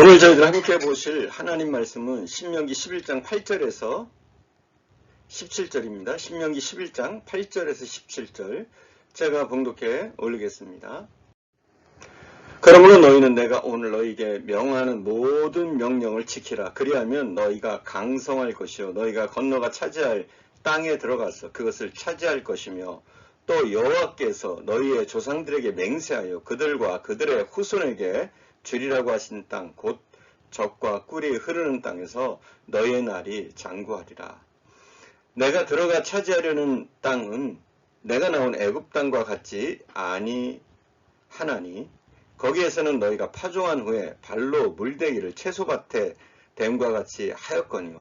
오늘 저희들 함께 보실 하나님 말씀은 신명기 11장 8절에서 17절입니다. 신명기 11장 8절에서 17절 제가 봉독해 올리겠습니다. 그러므로 너희는 내가 오늘 너희에게 명하는 모든 명령을 지키라. 그리하면 너희가 강성할 것이요 너희가 건너가 차지할 땅에 들어가서 그것을 차지할 것이며 또 여호와께서 너희의 조상들에게 맹세하여 그들과 그들의 후손에게 주리라고 하신 땅 곧 젖과 꿀이 흐르는 땅에서 너희의 날이 장구하리라. 내가 들어가 차지하려는 땅은 내가 나온 애굽 땅과 같지 아니하나니 거기에서는 너희가 파종한 후에 발로 물대기를 채소밭에 댐과 같이 하였거니와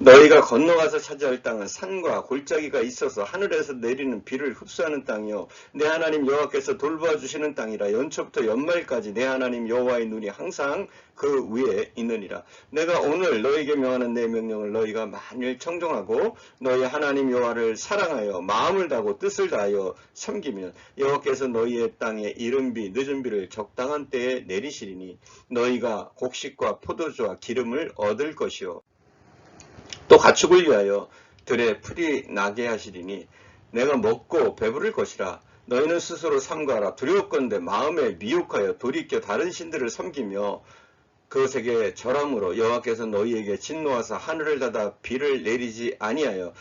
너희가 건너가서 차지할 땅은 산과 골짜기가 있어서 하늘에서 내리는 비를 흡수하는 땅이요 내 하나님 여호와께서 돌보아주시는 땅이라. 연초부터 연말까지 내 하나님 여호와의 눈이 항상 그 위에 있느니라. 내가 오늘 너희에게 명하는 내 명령을 너희가 만일 청종하고 너희 하나님 여호와를 사랑하여 마음을 다하고 뜻을 다하여 섬기면 여호와께서 너희의 땅에 이른비 늦은 비를 적당한 때에 내리시리니 너희가 곡식과 포도주와 기름을 얻을 것이요 또 가축을 위하여 들에 풀이 나게 하시리니 내가 먹고 배부를 것이라. 너희는 스스로 삼가라. 두려웠건대 마음에 미혹하여 돌이켜 다른 신들을 섬기며 그것에게 절함으로 여호와께서 너희에게 진노하사 하늘을 닫아 비를 내리지 아니하여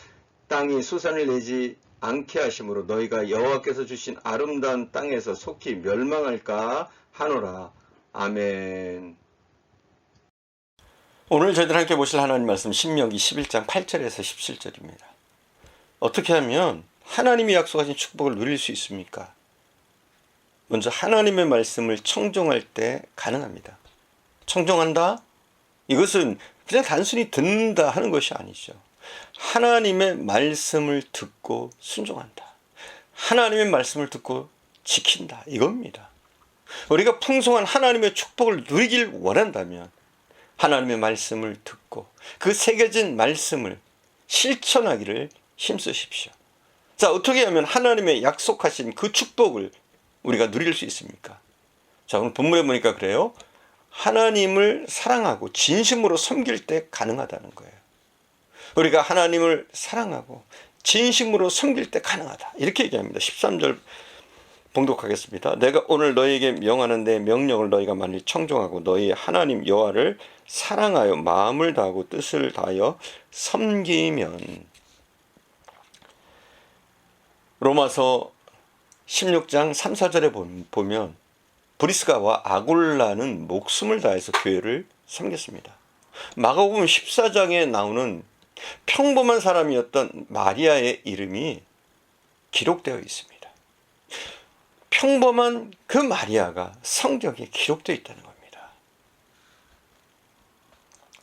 땅이 수산을 내지 않게 하심으로 너희가 여호와께서 주신 아름다운 땅에서 속히 멸망할까 하노라. 아멘. 오늘 저희들 함께 보실 하나님 말씀 신명기 11장 8절에서 17절입니다. 어떻게 하면 하나님이 약속하신 축복을 누릴 수 있습니까? 먼저 하나님의 말씀을 청종할 때 가능합니다. 청종한다? 이것은 그냥 단순히 듣는다 하는 것이 아니죠. 하나님의 말씀을 듣고 순종한다. 하나님의 말씀을 듣고 지킨다. 이겁니다. 우리가 풍성한 하나님의 축복을 누리길 원한다면 하나님의 말씀을 듣고 그 새겨진 말씀을 실천하기를 힘쓰십시오. 자, 어떻게 하면 하나님의 약속하신 그 축복을 우리가 누릴 수 있습니까? 자, 오늘 본문에 보니까 그래요. 하나님을 사랑하고 진심으로 섬길 때 가능하다는 거예요. 우리가 하나님을 사랑하고 진심으로 섬길 때 가능하다. 이렇게 얘기합니다. 13절 봉독하겠습니다. 내가 오늘 너희에게 명하는 내 명령을 너희가 만일 청종하고 너희 하나님 여호와를 사랑하여 마음을 다하고 뜻을 다하여 섬기면. 로마서 16장 3, 4절에 보면 브리스가와 아골라는 목숨을 다해서 교회를 섬겼습니다. 마가복음 14장에 나오는 평범한 사람이었던 마리아의 이름이 기록되어 있습니다. 평범한 그 마리아가 성경에 기록되어 있다는 겁니다.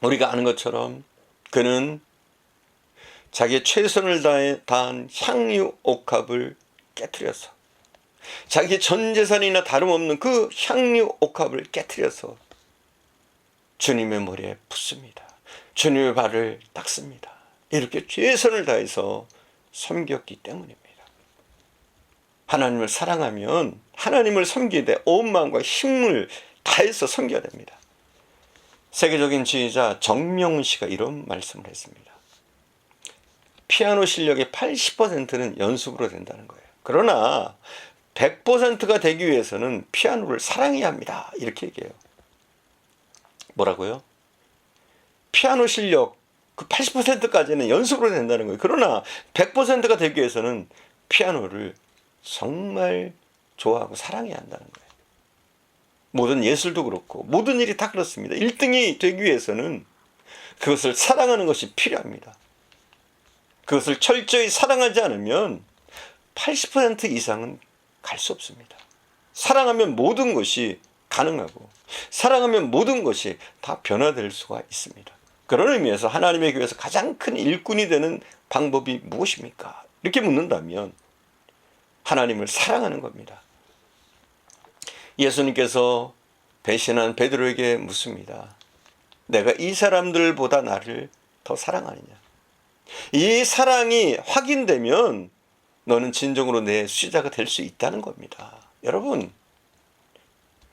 우리가 아는 것처럼 그는 자기의 최선을 다한 향유 옥합을 깨트려서 자기 전 재산이나 다름없는 그 향유 옥합을 깨트려서 주님의 머리에 붓습니다. 주님의 발을 닦습니다. 이렇게 최선을 다해서 섬겼기 때문입니다. 하나님을 사랑하면 하나님을 섬기되 온 마음과 힘을 다해서 섬겨야 됩니다. 세계적인 지휘자 정명훈 씨가 이런 말씀을 했습니다. 피아노 실력의 80%는 연습으로 된다는 거예요. 그러나 100%가 되기 위해서는 피아노를 사랑해야 합니다. 이렇게 얘기해요. 뭐라고요? 피아노 실력 그 80%까지는 연습으로 된다는 거예요. 그러나 100%가 되기 위해서는 피아노를 정말 좋아하고 사랑해야 한다는 거예요. 모든 예술도 그렇고 모든 일이 다 그렇습니다. 1등이 되기 위해서는 그것을 사랑하는 것이 필요합니다. 그것을 철저히 사랑하지 않으면 80% 이상은 갈 수 없습니다. 사랑하면 모든 것이 가능하고 사랑하면 모든 것이 다 변화될 수가 있습니다. 그런 의미에서 하나님의 교회에서 가장 큰 일꾼이 되는 방법이 무엇입니까? 이렇게 묻는다면 하나님을 사랑하는 겁니다. 예수님께서 배신한 베드로에게 묻습니다. 내가 이 사람들보다 나를 더 사랑하느냐? 이 사랑이 확인되면 너는 진정으로 내 수제자가 될 수 있다는 겁니다. 여러분,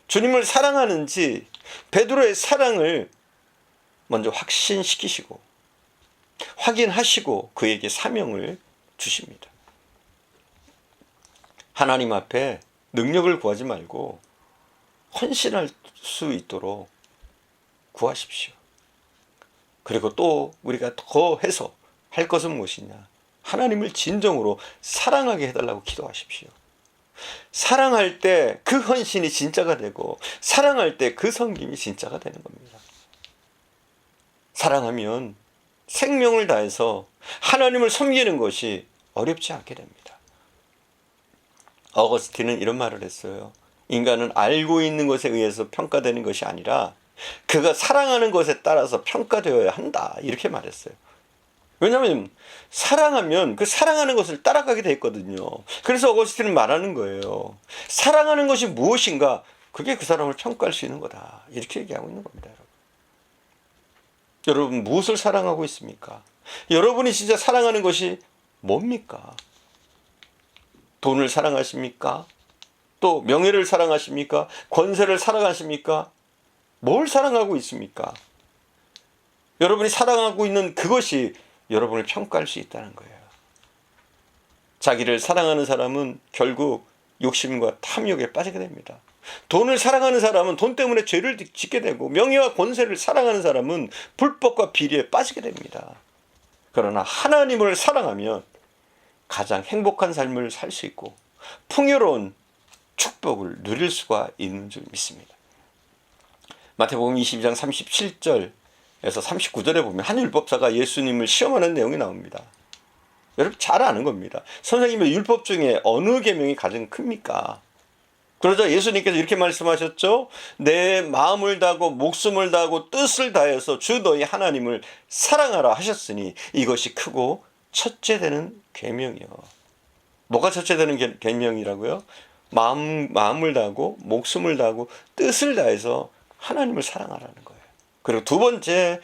주님을 사랑하는지 베드로의 사랑을 먼저 확신시키시고 확인하시고 그에게 사명을 주십니다. 하나님 앞에 능력을 구하지 말고 헌신할 수 있도록 구하십시오. 그리고 또 우리가 더 해서 할 것은 무엇이냐? 하나님을 진정으로 사랑하게 해달라고 기도하십시오. 사랑할 때 그 헌신이 진짜가 되고 사랑할 때 그 섬김이 진짜가 되는 겁니다. 사랑하면 생명을 다해서 하나님을 섬기는 것이 어렵지 않게 됩니다. 어거스틴은 이런 말을 했어요. 인간은 알고 있는 것에 의해서 평가되는 것이 아니라 그가 사랑하는 것에 따라서 평가되어야 한다. 이렇게 말했어요. 왜냐하면 사랑하면 그 사랑하는 것을 따라가게 돼 있거든요. 그래서 어거스틴은 말하는 거예요. 사랑하는 것이 무엇인가? 그게 그 사람을 평가할 수 있는 거다. 이렇게 얘기하고 있는 겁니다. 여러분 무엇을 사랑하고 있습니까? 여러분이 진짜 사랑하는 것이 뭡니까? 돈을 사랑하십니까? 또 명예를 사랑하십니까? 권세를 사랑하십니까? 뭘 사랑하고 있습니까? 여러분이 사랑하고 있는 그것이 여러분을 평가할 수 있다는 거예요. 자기를 사랑하는 사람은 결국 욕심과 탐욕에 빠지게 됩니다. 돈을 사랑하는 사람은 돈 때문에 죄를 짓게 되고 명예와 권세를 사랑하는 사람은 불법과 비리에 빠지게 됩니다. 그러나 하나님을 사랑하면 가장 행복한 삶을 살 수 있고 풍요로운 축복을 누릴 수가 있는 줄 믿습니다. 마태복음 22장 37절에서 39절에 보면 한 율법사가 예수님을 시험하는 내용이 나옵니다. 여러분 잘 아는 겁니다. 선생님의 율법 중에 어느 계명이 가장 큽니까? 그러자 예수님께서 이렇게 말씀하셨죠. 내 마음을 다하고 목숨을 다하고 뜻을 다해서 주 너희 하나님을 사랑하라 하셨으니 이것이 크고 첫째 되는 계명이요. 뭐가 첫째 되는 계명이라고요? 마음을 다하고 목숨을 다하고 뜻을 다해서 하나님을 사랑하라는 거예요. 그리고 두 번째,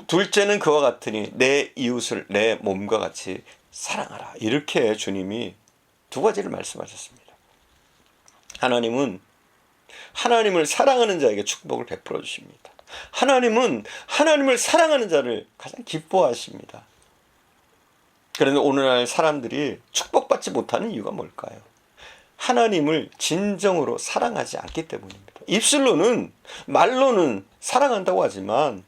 둘째는 그와 같으니 내 이웃을 내 몸과 같이 사랑하라. 이렇게 주님이 두 가지를 말씀하셨습니다. 하나님은 하나님을 사랑하는 자에게 축복을 베풀어 주십니다. 하나님은 하나님을 사랑하는 자를 가장 기뻐하십니다. 그런데 오늘날 사람들이 축복받지 못하는 이유가 뭘까요? 하나님을 진정으로 사랑하지 않기 때문입니다. 입술로는 말로는 사랑한다고 하지만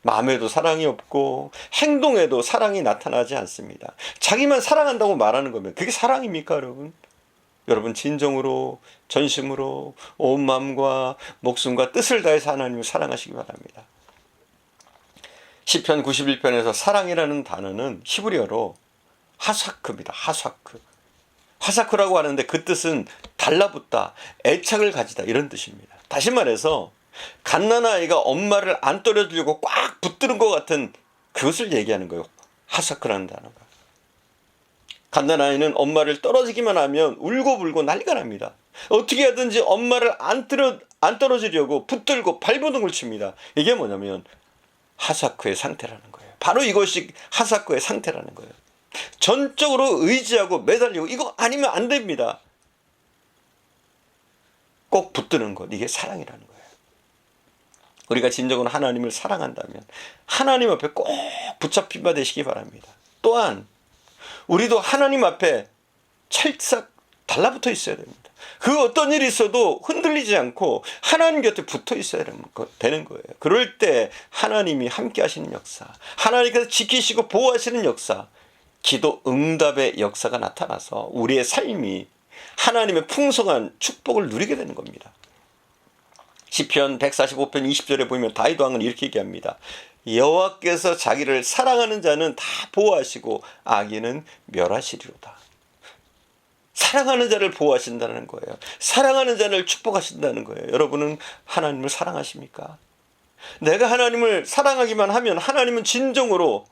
마음에도 사랑이 없고 행동에도 사랑이 나타나지 않습니다. 자기만 사랑한다고 말하는 거면 그게 사랑입니까, 여러분? 여러분 진정으로 전심으로 온 마음과 목숨과 뜻을 다해서 하나님을 사랑하시기 바랍니다. 시편 91편에서 사랑이라는 단어는 히브리어로 하사크입니다. 하사크. 하사크라고 하는데 그 뜻은 달라붙다, 애착을 가지다 이런 뜻입니다. 다시 말해서 갓난아이가 엄마를 안 떨어주려고 꽉 붙드는 것 같은 그것을 얘기하는 거예요. 하사크라는 단어가. 갓난아이는 엄마를 떨어지기만 하면 울고불고 난리가 납니다. 어떻게 하든지 엄마를 안 떨어지려고 붙들고 발버둥을 칩니다. 이게 뭐냐면 하사크의 상태라는 거예요. 바로 이것이 하사크의 상태라는 거예요. 전적으로 의지하고 매달리고 이거 아니면 안 됩니다. 꼭 붙드는 것, 이게 사랑이라는 거예요. 우리가 진정으로 하나님을 사랑한다면 하나님 앞에 꼭 붙잡힌 바 되시기 바랍니다. 또한 우리도 하나님 앞에 찰싹 달라붙어 있어야 됩니다. 그 어떤 일이 있어도 흔들리지 않고 하나님 곁에 붙어 있어야 되는 거예요. 그럴 때 하나님이 함께 하시는 역사, 하나님께서 지키시고 보호하시는 역사, 기도 응답의 역사가 나타나서 우리의 삶이 하나님의 풍성한 축복을 누리게 되는 겁니다. 시편 145편 20절에 보면 다윗 왕은 이렇게 얘기합니다. 여호와께서 자기를 사랑하는 자는 다 보호하시고 악인은 멸하시리로다. 사랑하는 자를 보호하신다는 거예요. 사랑하는 자를 축복하신다는 거예요. 여러분은 하나님을 사랑하십니까? 내가 하나님을 사랑하기만 하면 하나님은 진정으로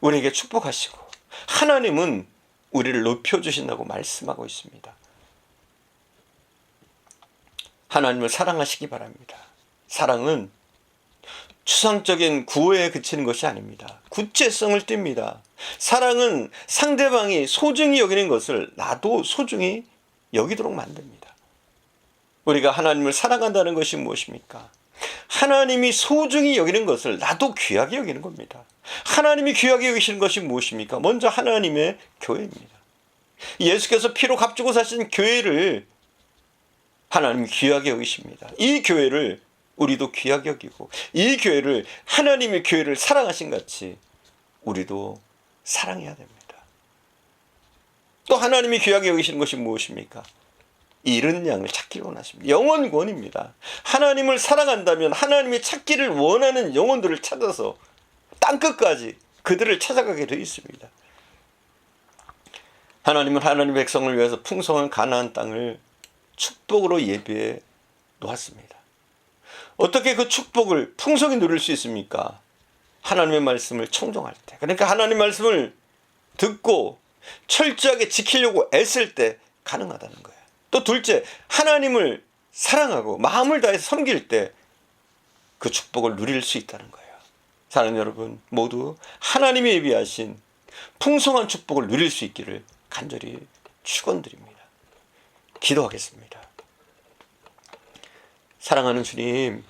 우리에게 축복하시고 하나님은 우리를 높여주신다고 말씀하고 있습니다. 하나님을 사랑하시기 바랍니다. 사랑은 추상적인 구호에 그치는 것이 아닙니다. 구체성을 띱니다. 사랑은 상대방이 소중히 여기는 것을 나도 소중히 여기도록 만듭니다. 우리가 하나님을 사랑한다는 것이 무엇입니까? 하나님이 소중히 여기는 것을 나도 귀하게 여기는 겁니다. 하나님이 귀하게 여기시는 것이 무엇입니까? 먼저 하나님의 교회입니다. 예수께서 피로 값주고 사신 교회를 하나님이 귀하게 여기십니다. 이 교회를 우리도 귀하게 여기고, 이 교회를, 하나님의 교회를 사랑하신 같이 우리도 사랑해야 됩니다. 또 하나님이 귀하게 여기시는 것이 무엇입니까? 잃은 양을 찾기를 원하십니다. 영혼 구원입니다. 하나님을 사랑한다면 하나님이 찾기를 원하는 영혼들을 찾아서 땅끝까지 그들을 찾아가게 되어 있습니다. 하나님은 하나님의 백성을 위해서 풍성한 가나안 땅을 축복으로 예비해 놓았습니다. 어떻게 그 축복을 풍성히 누릴 수 있습니까? 하나님의 말씀을 청종할 때, 그러니까 하나님의 말씀을 듣고 철저하게 지키려고 애쓸 때 가능하다는 거예요. 또 둘째, 하나님을 사랑하고 마음을 다해서 섬길 때 그 축복을 누릴 수 있다는 거예요. 사랑하는 여러분, 모두 하나님이 예비하신 풍성한 축복을 누릴 수 있기를 간절히 축원드립니다. 기도하겠습니다. 사랑하는 주님,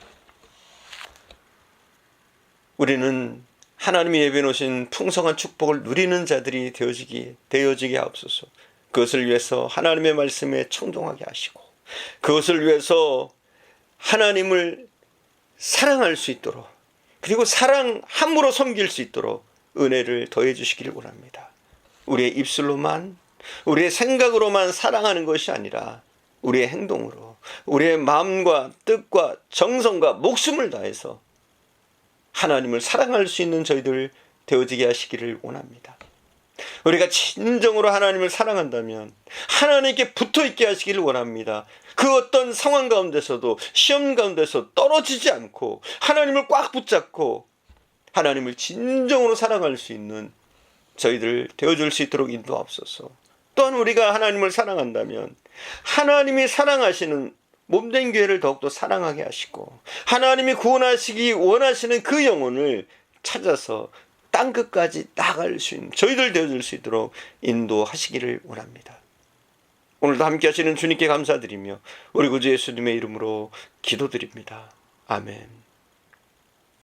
우리는 하나님이 예비해 놓으신 풍성한 축복을 누리는 자들이 되어지게 하옵소서. 그것을 위해서 하나님의 말씀에 청종하게 하시고, 그것을 위해서 하나님을 사랑할 수 있도록, 그리고 사랑함으로 섬길 수 있도록 은혜를 더해 주시기를 원합니다. 우리의 입술로만, 우리의 생각으로만 사랑하는 것이 아니라 우리의 행동으로, 우리의 마음과 뜻과 정성과 목숨을 다해서 하나님을 사랑할 수 있는 저희들 되어지게 하시기를 원합니다. 우리가 진정으로 하나님을 사랑한다면 하나님께 붙어있게 하시기를 원합니다. 그 어떤 상황 가운데서도, 시험 가운데서 떨어지지 않고 하나님을 꽉 붙잡고 하나님을 진정으로 사랑할 수 있는 저희들 되어줄 수 있도록 인도하옵소서. 또한 우리가 하나님을 사랑한다면 하나님이 사랑하시는 몸된 교회를 더욱더 사랑하게 하시고, 하나님이 구원하시기 원하시는 그 영혼을 찾아서 땅끝까지 나갈 수 있는 저희들 되어줄 수 있도록 인도하시기를 원합니다. 오늘도 함께 하시는 주님께 감사드리며 우리 구주 예수님의 이름으로 기도드립니다. 아멘.